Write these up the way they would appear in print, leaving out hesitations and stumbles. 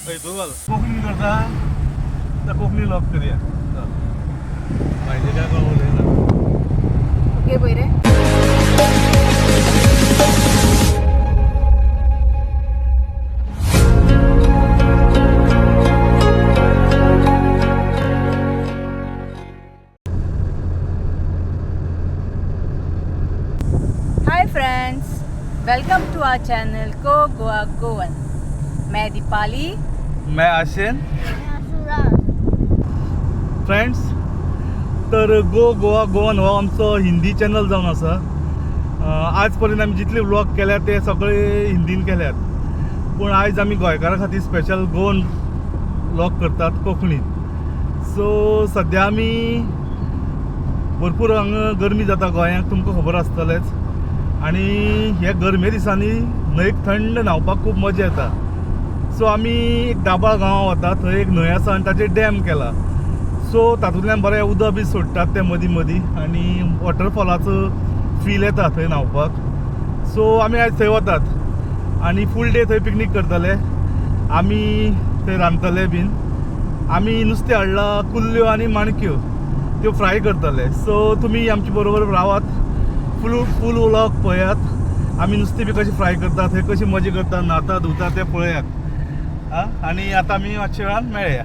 कोकणी करता तर कोकणी लॉक करूया पाहिजे काय कळवलंय ना. ओके बरे. Hi friends, welcome to our channel को गोवा गोवन. मैं दीपाली. मैं आशेन. फ्रेंड्स, तर गोवा गोवन हो आमचो हिंदी चॅनल जावन आसा. आज पर्यंत आमी जितले व्लॉग केल्या ते सगळे हिंदीन केल्यात, पूण आयज आमी गोंयकारां खातीर स्पेशल गोवन व्लॉग करतात कोंकणीन. सो सद्या आमी भरपूर हांगा गरमी जाता गोंयांत, तुमकां खबर आसतलेंच. आनी हे गर्मे दिसांनी न्हंयक थंड न्हांवपाक खूब मजा येता. सो आमी एक दाबाळ गांवां वता, थंय एक न्हंय आसा आनी ताचेर डॅम केला. सो तातूंतल्यान बरें उदक बी सोडटात ते मदीं मदीं आनी वॉटरफॉलाचो फील येता थंय न्हांवपाक. सो आमी आयज थंय वतात आनी फूल डे थंय पिकनीक करतले. आमी थंय रांदतले बीन. आमी नुस्तें हाडलां कुल्ल्यो आनी माणक्यो, त्यो फ्राय करतले. सो तुमी आमचे बरोबर रावात, फूल व्लॉग पळयात. आमी नुस्तें बी कशें फ्राय करतात, थंय कशी मजा करता, न्हाता धुता तें पळयात. आनी आतां आमी मातशे वेळान मेळया.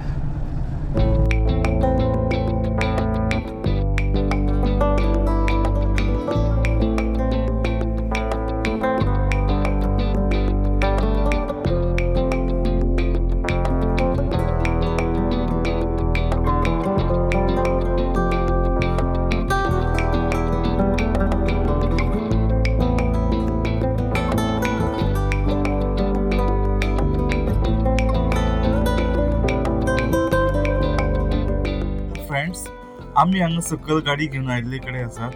फ्रेंड्स, आमी हांगा सकयल गाडी घेवन आयिल्ले कडेन आसात,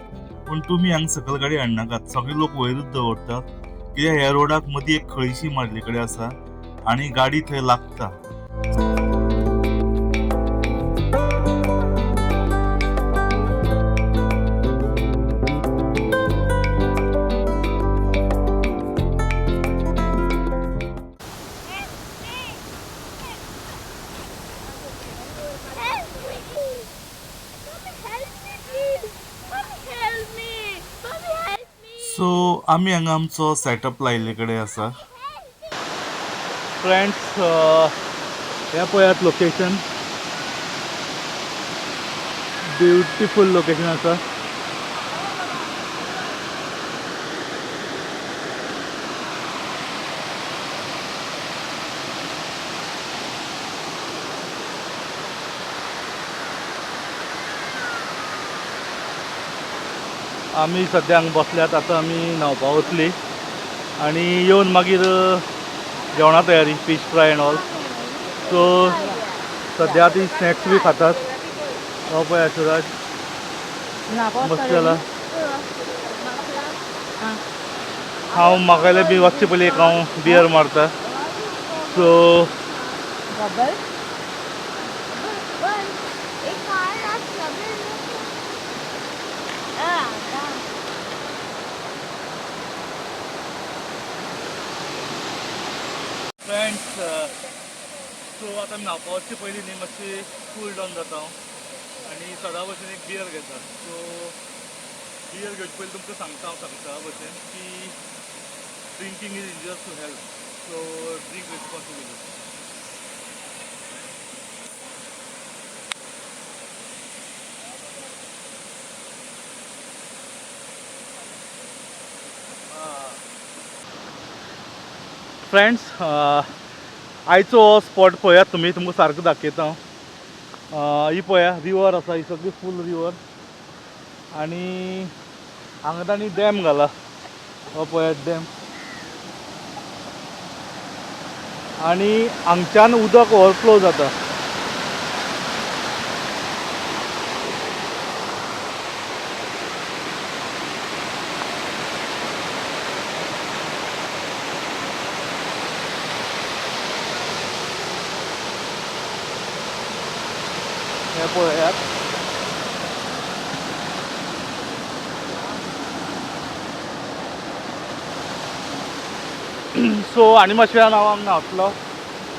पूण तुमी हांगा सकयल गाडी हाडनाकात. सगळे लोक वयरूच दवरतात, कित्याक ह्या रोडाक मदीं एक खळीशी मारली कडेन आसा आनी गाडी थंय लागता. सो आमी हांगा आमचो सेटअप लायिल्ले कडेन आसा. फ्रेंड्स, हे पळयात लोकेशन, ब्युटिफूल लोकेशन आसा. आमी सद्या हांगा बसल्यात. आतां आमी न्हांवपाक वतली आनी येवन मागीर जेवणा तयारी, fish fry end all. So सद्या ती स्नॅक्स बी खातात. हो पळय सुराज बसलेला. हांव म्हाका बी वचचे पयलीं एक हांव बियर मारता. सो फ्रेंड्स, सो आतां न्हांवपाक वचचे पयलीं न्ही मातशी कूल डावन जाता हांव आनी सदां भशेन एक बियर घेता. सो बियर घेवचे पयलीं तुमकां सांगता हांव सदां भशेन की drinking is injurious to health. So drink responsibly. Friends, आयचो हो स्पॉट पळयात तुमी, तुमकां सारको दाखयता हांव. ही पळया रिवर आसा, ही सगळी फूल रिवर आनी हांगा तांणी डॅम घाला. हो पळयात डॅम. आनी हांगच्यान उदक ओवरफ्लो जाता. हे पळयात. सो आनी मातशे वेळान हांव हांगा न्हांवतलो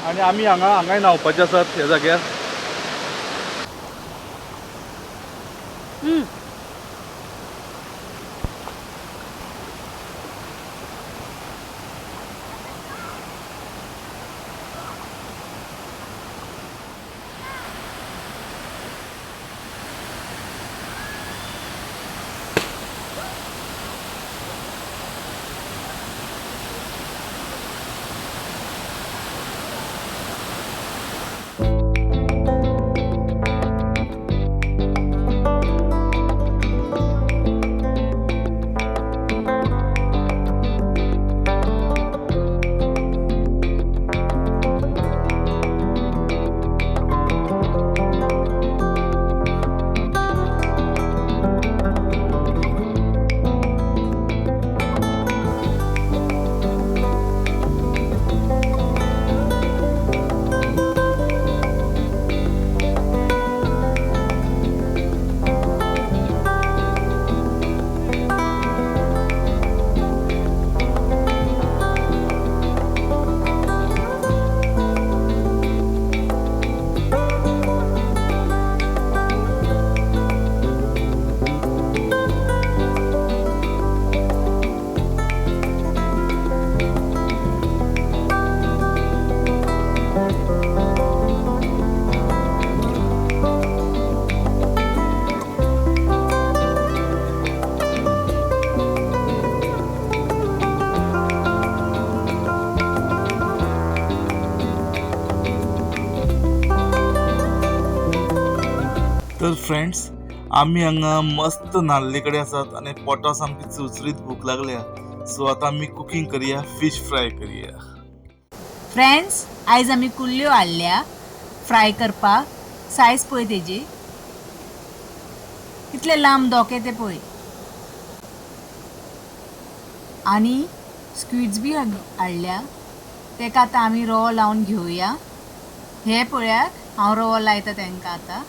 आणि आमी हांगाय न्हावपाचे आसात ह्या जाग्यार. तर फ्रेंड्स, आम्ही हांगा मस्त नाल्ले कडेन आसात आनी पोटां सामकी चुरचुरीत भूक लागल्या. सो आतां आमी कुकिंग करुया, फिश फ्राय करुया. फ्रेंड्स, आयज आमी कुल्ल्यो हाडल्या फ्राय करपाक. सायज पळय तेजी, कितले लांब दोके ते पळय. आनी स्क्विड्स बी हाडल्या, तेका आतां आमी रवो लावन घेवया. हे पळयात, हांव रवो लायता तांकां आतां.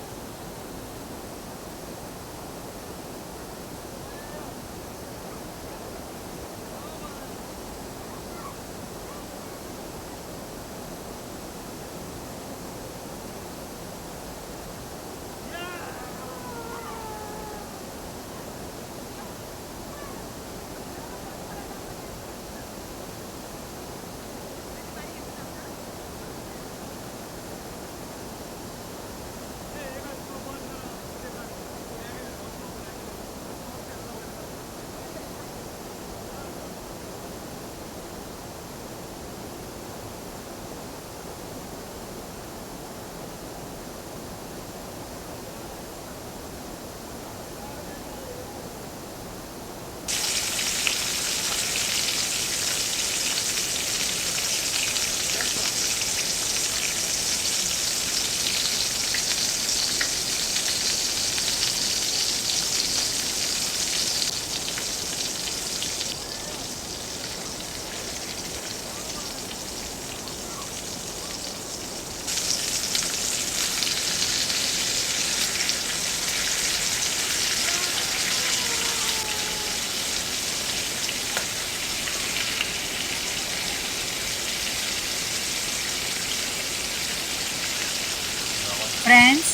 फ्रेंड्स,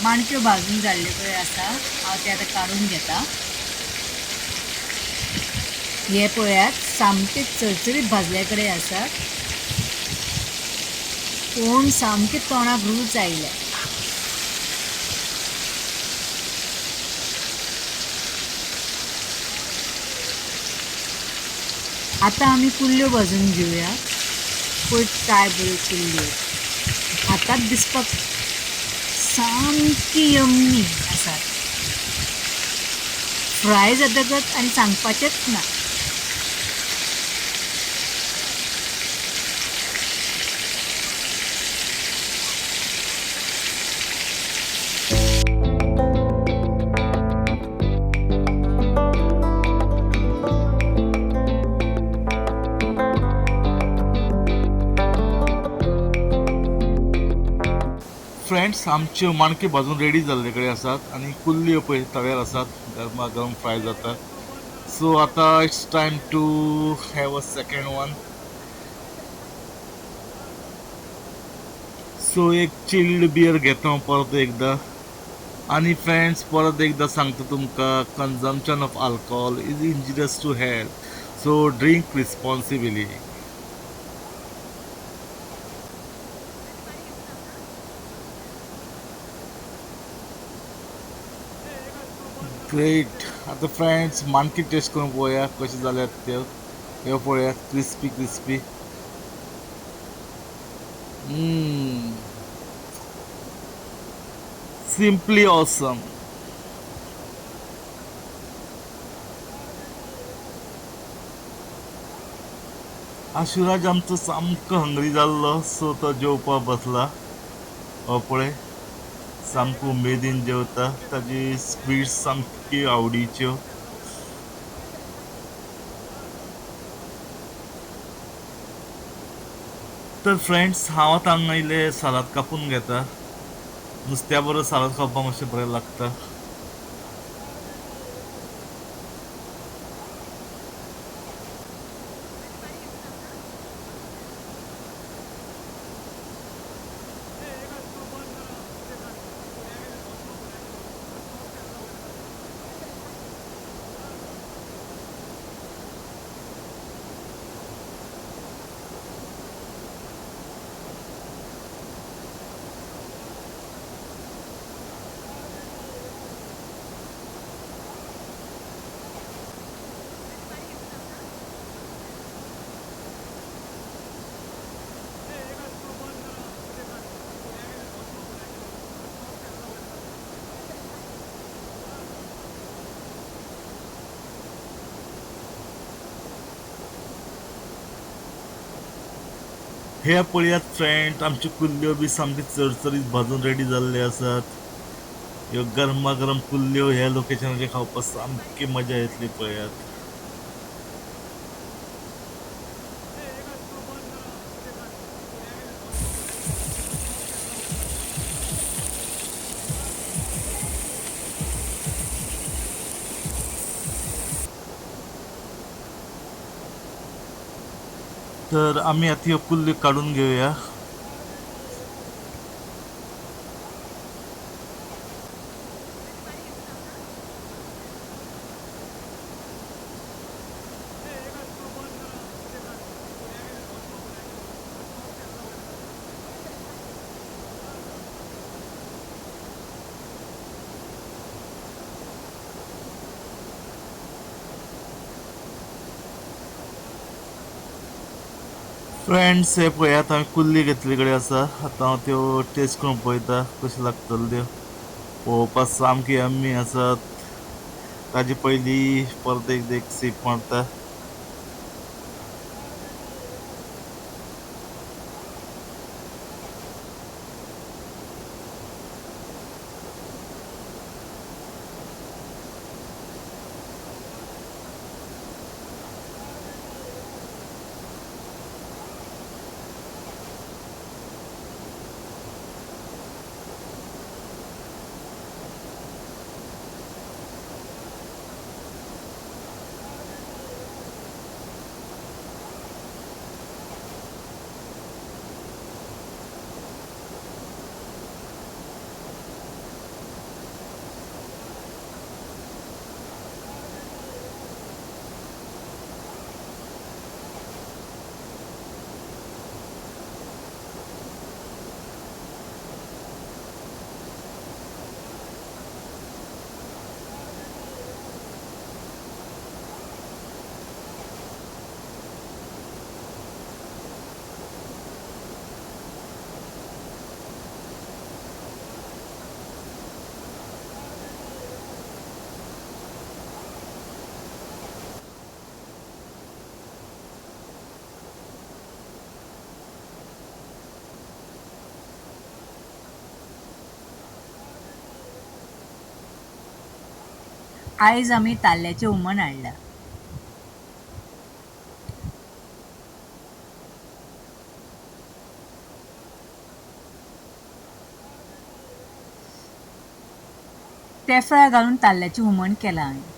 माणक्यो भाजून जाल्ले पळय आसा, हांव ते आतां काडून घेता. हे पळयात, सामके चरचरीत भाजले कडेन आसात. पळोवन सामके तोंडाक रूच आयल्या. आतां आमी कुल्ल्यो भाजून घेवया. पळय काय बऱ्यो कुल्ल्यो, हाताक दिसपाक सामकी यम्मी आसात. फ्राय जातकच आनी सांगपाचेंच ना. फ्रेंड्स, आमच्यो माणक्यो भाजून रेडी जाल्ले कडेन आसात आनी कुल्ल्यो पळय तव्यार आसात, गरमा गरम फ्राय जातात. सो आतां it's time to have a second one. So एक चिल्ड बियर घेता हांव परत एकदा. आणि फ्रेंड्स परत एकदा सांगता तुमकां, consumption of alcohol is injurious to health, so drink responsibly. Great. आता फ्रेंड्स मानकी टेस्ट करून पळोवया कशें जाल्यात त्यो. ह्यो पळयात, क्रिस्पी क्रिस्पी. Simply awesome. आशिराज आमचो सामको हंगरी जाल्लो, सो तो जेवपाक बसला. हो पळय, सामको उमेदीन जेवता. ताजी स्वीट्स सामकी आवडीच्यो. तर फ्रेंड्स हांव आतां हांगा इल्लें सालाद कापून घेता. नुस्त्या बरोबर सालाद खावपाक मातशें बरें लागता. हे पळयात फ्रेंड, आमच्यो कुल्ल्यो बी सामक्यो चरचरीत भाजून रेडी जाल्ले आसात. ह्यो गरमागरम कुल्ल्यो ह्या लोकेशनाचेर खावपाक सामकी मजा येतली पळयात. तर आम्ही आता ह्यो कुल्ल्यो काढून घेऊया. फ्रेंड्स हे पळयात, हांवें कुल्ली घेतले कडेन आसा. आतां हांव त्यो टेस्ट करून पळयता कश्यो लागतल्यो त्यो. पळोवपाक सामकी यम्मी आसात. ताजे पयलीं परत एकदां एक सीप मारता. आयज आमी ताल्ल्याचें हुमण हाडलां. तेफळां घालून ताल्ल्याचें हुमण केलां हांवें.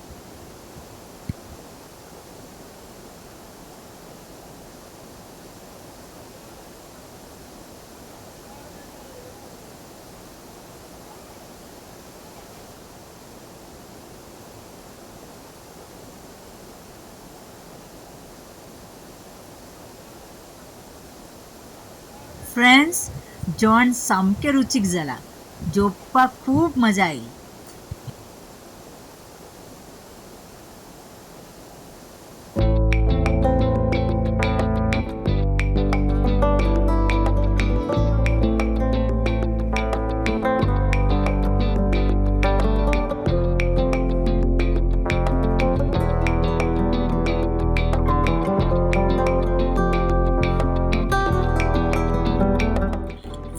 फ्रेंड्स, जेवण सामकें रुचीक जाला. जेवपाक खूब मजा आयली.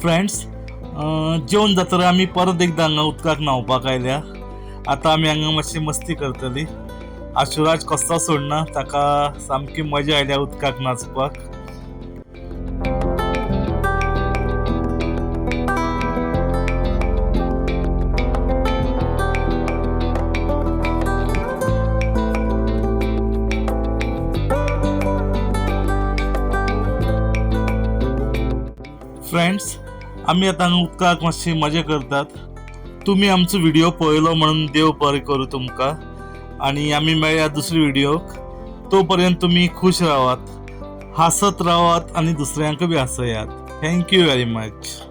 फ्रेंड्स, जेवण जातकीर आमी परत एकदा हांगा उदकाक न्हांवपाक आयल्या. आतां आमी हांगा मातशी मस्ती करतली. आशुराज कसलो सोडना, ताका सामकी मजा आयल्या उदकाक नाचपाक. फ्रेंड्स, आमी आतां हांगा उदकाक मातशी मजा करतात. तुमी आमचो व्हिडिओ पळयलो म्हणून देव बरें करूं तुमकां. आनी आमी मेळया दुसऱ्या व्हिडिओक. तो पर्यंत तुमी खुश रावात, हासत रावात आनी दुसऱ्यांक बी हासयात. Thank you very much.